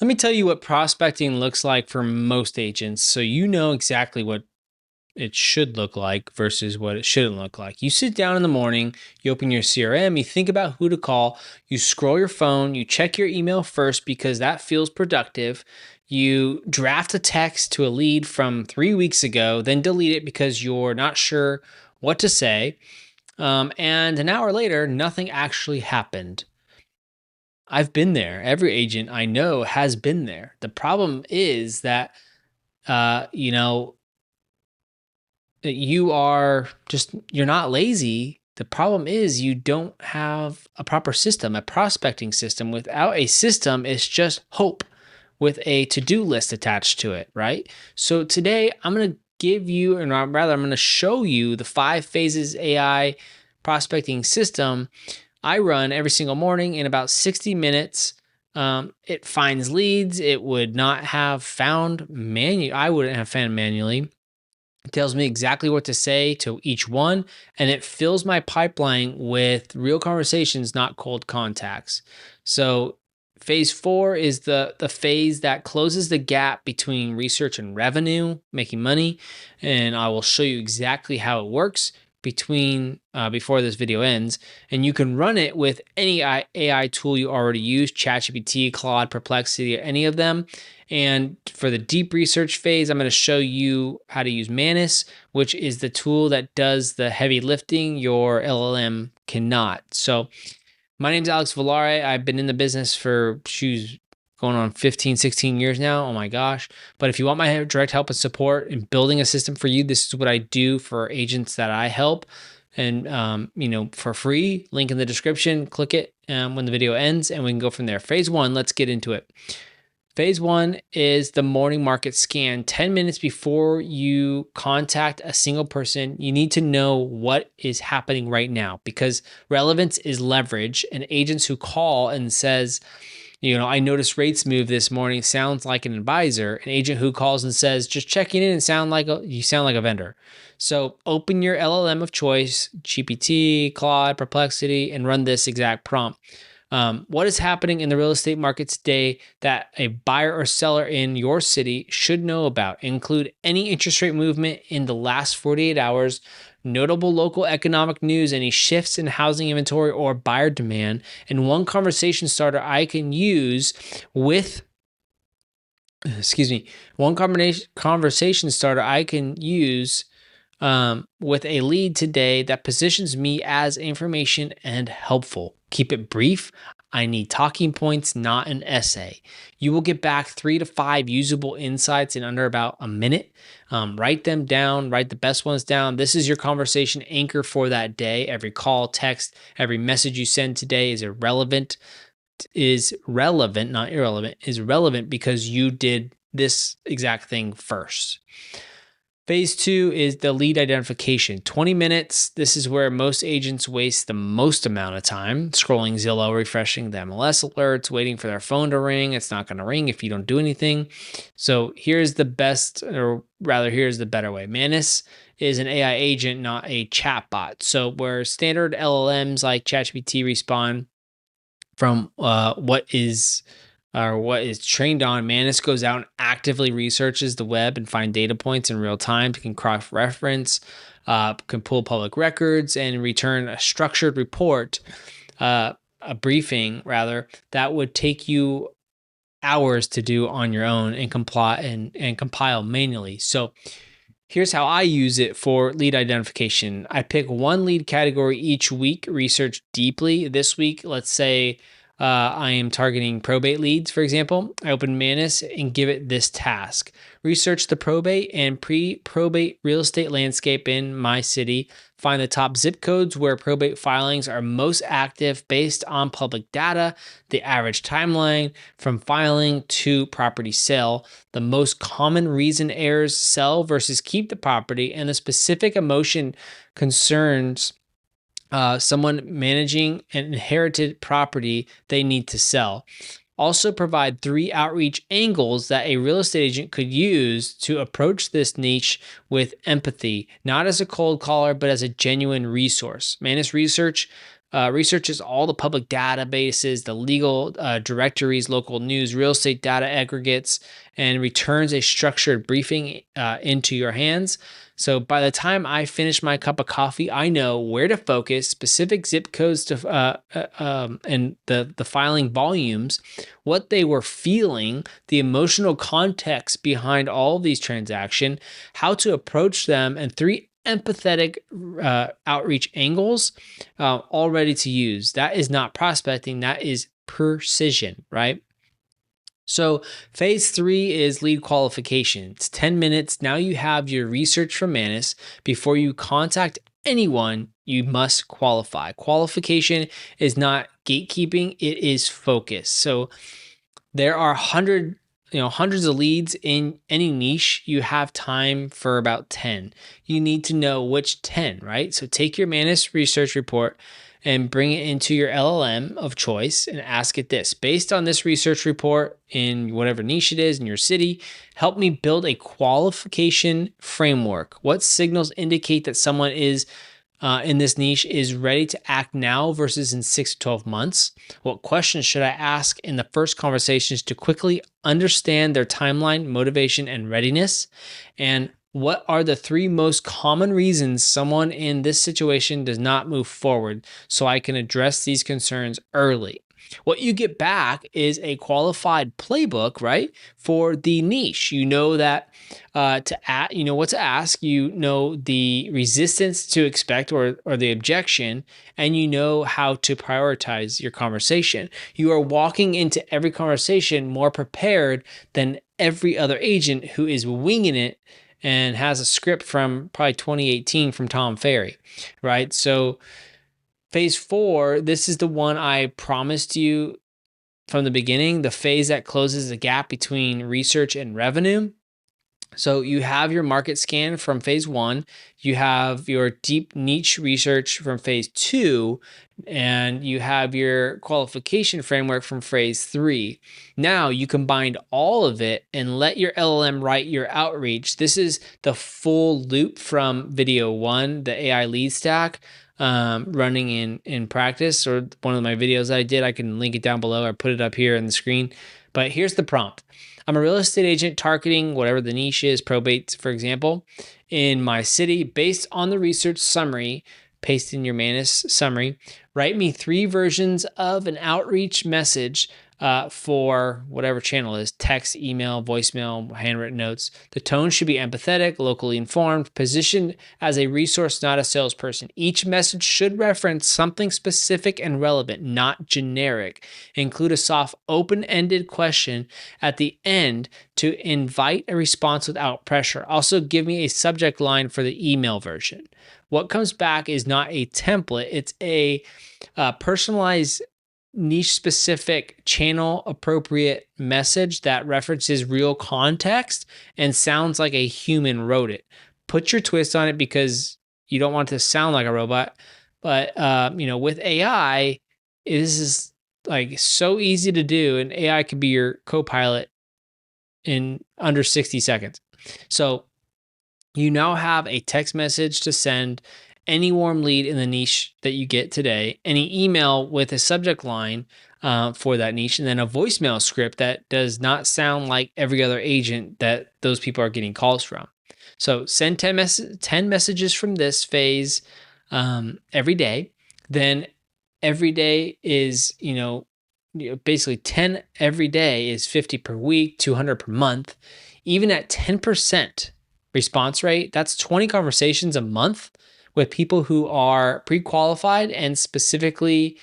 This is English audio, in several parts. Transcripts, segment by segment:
Let me tell you what prospecting looks like for most agents so you know exactly what it should look like versus what it shouldn't look like. You sit down in the morning, you open your CRM, you think about who to call, you scroll your phone, you check your email first because that feels productive. You draft a text to a lead from 3 weeks ago, then delete it because you're not sure what to say. And an hour later, nothing actually happened. I've been there. Every agent I know has been there. The problem is that, you know, you're not lazy. The problem is you don't have a proper system, a prospecting system. Without a system, it's just hope with a to-do list attached to it, right? So today I'm going to give you, and rather I'm going to show you the 5 phases AI prospecting system I run every single morning in about 60 minutes. It finds leads. It would not have found manually. I wouldn't have found manually. It tells me exactly what to say to each one, and it fills my pipeline with real conversations, not cold contacts. So phase 4 is the phase that closes the gap between research and revenue, making money, and I will show you exactly how it works before this video ends. And you can run it with any AI tool you already use, ChatGPT, Claude, Perplexity, any of them. And for the deep research phase, I'm going to show you how to use Manus, which is the tool that does the heavy lifting your LLM cannot. So my name's Alex Volare. I've been in the business for going on 15, 16 years now. Oh my gosh. But if you want my direct help and support in building a system for you, this is what I do for agents that I help. And, for free, link in the description, click it when the video ends and we can go from there. Phase 1, let's get into it. Phase 1 is the morning market scan. 10 minutes before you contact a single person, you need to know what is happening right now because relevance is leverage. And agents who call and says, I noticed rates move this morning sounds like an advisor. An agent who calls and says, just checking in and you sound like a vendor. So open your LLM of choice, GPT, Claude, Perplexity, and run this exact prompt. What is happening in the real estate market today that a buyer or seller in your city should know about? Include any interest rate movement in the last 48 hours, notable local economic news, any shifts in housing inventory or buyer demand, and one conversation starter I can use with one conversation starter I can use with a lead today that positions me as information and helpful. Keep it brief. I need talking points, not an essay. You will get back 3 to 5 usable insights in under about a minute. Write them down, write the best ones down. This is your conversation anchor for that day. Every call, text, every message you send today is relevant, not irrelevant, is relevant because you did this exact thing first. Phase 2 is the lead identification. 20 minutes. This is where most agents waste the most amount of time scrolling Zillow, refreshing the MLS alerts, waiting for their phone to ring. It's not going to ring if you don't do anything. So here's the better way. Manus is an AI agent, not a chatbot. So where standard LLMs like ChatGPT respond from what is trained on, Manus goes out and actively researches the web and find data points in real time, can cross-reference, can pull public records, and return a structured report, a briefing rather, that would take you hours to do on your own and compile manually. So here's how I use it for lead identification. I pick one lead category each week, research deeply. This week, let's say I am targeting probate leads, for example. I open Manus and give it this task. Research the probate and pre-probate real estate landscape in my city. Find the top zip codes where probate filings are most active based on public data, the average timeline from filing to property sale, the most common reason heirs sell versus keep the property, and the specific emotion concerns someone managing an inherited property they need to sell. Also provide 3 outreach angles that a real estate agent could use to approach this niche with empathy, not as a cold caller, but as a genuine resource. Manus Research researches all the public databases, the legal directories, local news, real estate data aggregates, and returns a structured briefing into your hands. So by the time I finish my cup of coffee, I know where to focus, specific zip codes to and the filing volumes, what they were feeling, the emotional context behind all of these transactions, how to approach them, and 3 empathetic outreach angles all ready to use. That is not prospecting, that is precision, right? So phase 3 is lead qualification. It's 10 minutes. Now you have your research from Manus. Before you contact anyone, you must qualify. Qualification is not gatekeeping, it is focus. So there are hundreds of leads in any niche. You have time for about 10. You need to know which 10, right? So take your Manus research report and bring it into your LLM of choice and ask it this: based on this research report in whatever niche it is in your city, help me build a qualification framework. What signals indicate that someone is in this niche is ready to act now versus in 6 to 12 months? What questions should I ask in the first conversations to quickly understand their timeline, motivation, and readiness? And what are the 3 most common reasons someone in this situation does not move forward, so I can address these concerns early? What you get back is a qualified playbook, right, for the niche. You know that you know what to ask, you know the resistance to expect or the objection, and you know how to prioritize your conversation. You are walking into every conversation more prepared than every other agent who is winging it and has a script from probably 2018 from Tom Ferry, right? So phase 4, this is the one I promised you from the beginning, the phase that closes the gap between research and revenue. So you have your market scan from phase 1, you have your deep niche research from phase 2, and you have your qualification framework from phase 3. Now you combine all of it and let your LLM write your outreach. This is the full loop from video 1, the AI lead stack, running in practice, or one of my videos that I did. I can link it down below or put it up here on the screen. But here's the prompt. I'm a real estate agent targeting whatever the niche is, probate, for example, in my city. Based on the research summary, paste in your Manus summary, write me 3 versions of an outreach message for whatever channel is: text, email, voicemail, handwritten notes. The tone should be empathetic, locally informed, positioned as a resource, not a salesperson. Each message should reference something specific and relevant, not generic. Include a soft, open-ended question at the end to invite a response without pressure. Also, give me a subject line for the email version. What comes back is not a template, it's a personalized, niche specific, channel appropriate message that references real context and sounds like a human wrote it. Put your twist on it because you don't want it to sound like a robot. But with AI, this is like so easy to do, and AI could be your co-pilot in under 60 seconds. So you now have a text message to send any warm lead in the niche that you get today, any email with a subject line for that niche, and then a voicemail script that does not sound like every other agent that those people are getting calls from. So send 10 messages from this phase every day. Then every day is, basically 10 every day is 50 per week, 200 per month. Even at 10% response rate, that's 20 conversations a month with people who are pre-qualified and specifically,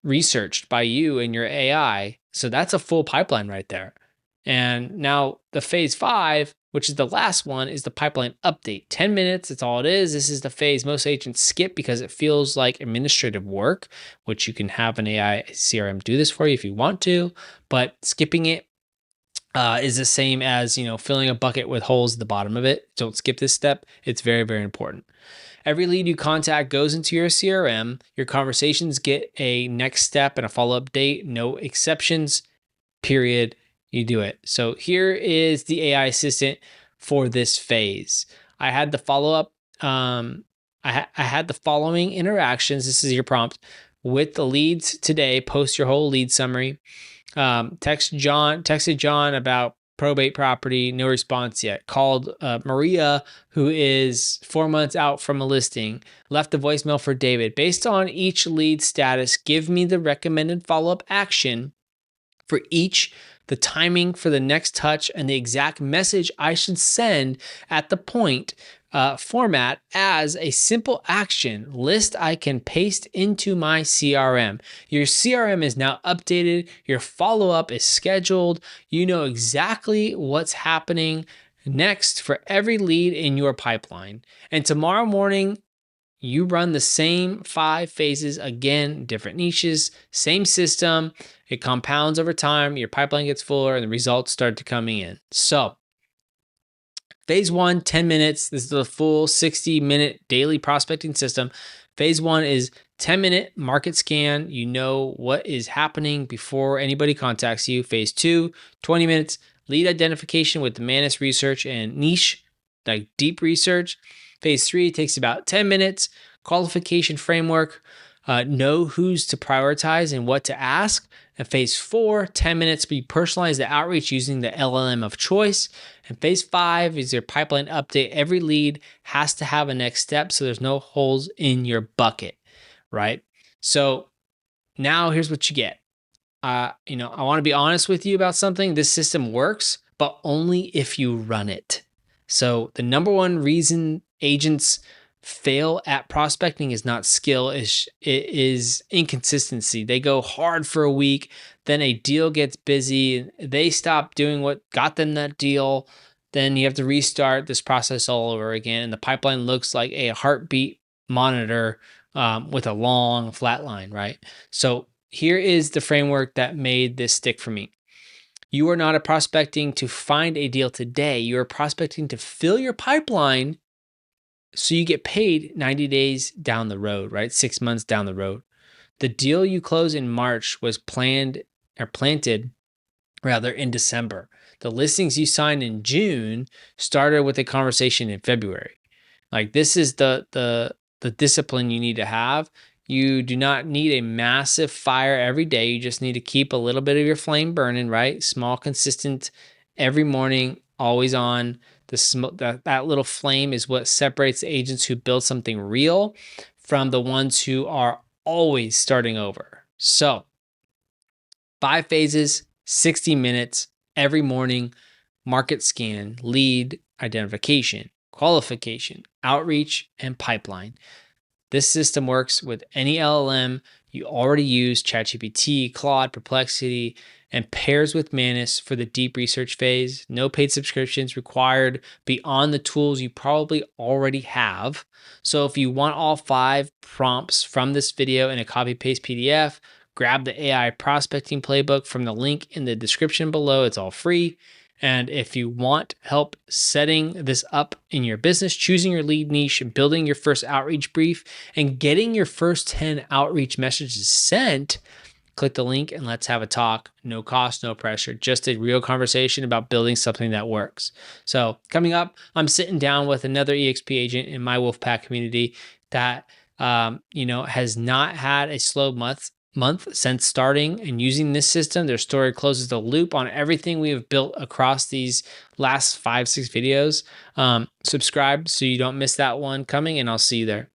researched by you and your AI. So that's a full pipeline right there. And now the phase 5, which is the last one, is the pipeline update. 10 minutes, that's all it is. This is the phase most agents skip because it feels like administrative work, which you can have an AI CRM do this for you if you want to, but skipping it is the same as, filling a bucket with holes at the bottom of it. Don't skip this step. It's very, very important. Every lead you contact goes into your CRM. Your conversations get a next step and a follow-up date. No exceptions, period. You do it. So here is the AI assistant for this phase. I had the follow-up I had the following interactions. This is your prompt with the leads today. Post your whole lead summary. Texted John about probate property, no response yet. Called Maria, who is 4 months out from a listing. Left a voicemail for David. Based on each lead status, give me the recommended follow-up action for each, the timing for the next touch, and the exact message I should send at the point. Format as a simple action list I can paste into my CRM. Your CRM is now updated. Your follow-up is scheduled. You know exactly what's happening next for every lead in your pipeline. And tomorrow morning, you run the same 5 phases again, different niches, same system. It compounds over time. Your pipeline gets fuller and the results start to coming in. So phase 1, 10 minutes. This is the full 60-minute daily prospecting system. Phase 1 is 10-minute market scan. You know what is happening before anybody contacts you. Phase 2, 20 minutes lead identification with the Manus research and niche, like deep research. Phase 3 takes about 10 minutes. Qualification framework, know who's to prioritize and what to ask. And phase 4, 10 minutes, we personalize the outreach using the LLM of choice. And phase 5 is your pipeline update. Every lead has to have a next step so there's no holes in your bucket, right? So now here's what you get. I want to be honest with you about something. This system works, but only if you run it. So the number one reason agents fail at prospecting is not skill, it is inconsistency. They go hard for a week, then a deal gets busy, they stop doing what got them that deal, then you have to restart this process all over again, and the pipeline looks like a heartbeat monitor with a long flat line, right? So here is the framework that made this stick for me. You are not prospecting to find a deal today. You are prospecting to fill your pipeline so you get paid 90 days down the road, right? 6 months down the road. The deal you close in March was planted in December. The listings you signed in June started with a conversation in February. Like, this is the discipline you need to have. You do not need a massive fire every day. You just need to keep a little bit of your flame burning, right? Small, consistent, every morning, always on. That little flame is what separates the agents who build something real from the ones who are always starting over. So 5 phases, 60 minutes every morning, market scan, lead identification, qualification, outreach, and pipeline. This system works with any LLM you already use, ChatGPT, Claude, Perplexity, and pairs with Manus for the deep research phase. No paid subscriptions required beyond the tools you probably already have. So if you want all 5 prompts from this video in a copy-paste PDF, grab the AI prospecting playbook from the link in the description below. It's all free. And if you want help setting this up in your business, choosing your lead niche, building your first outreach brief, and getting your first 10 outreach messages sent, click the link and let's have a talk. No cost, no pressure, just a real conversation about building something that works. So coming up, I'm sitting down with another EXP agent in my Wolfpack community that has not had a slow month since starting and using this system. Their story closes the loop on everything we have built across these last 5-6 videos. Subscribe so you don't miss that one coming, and I'll see you there.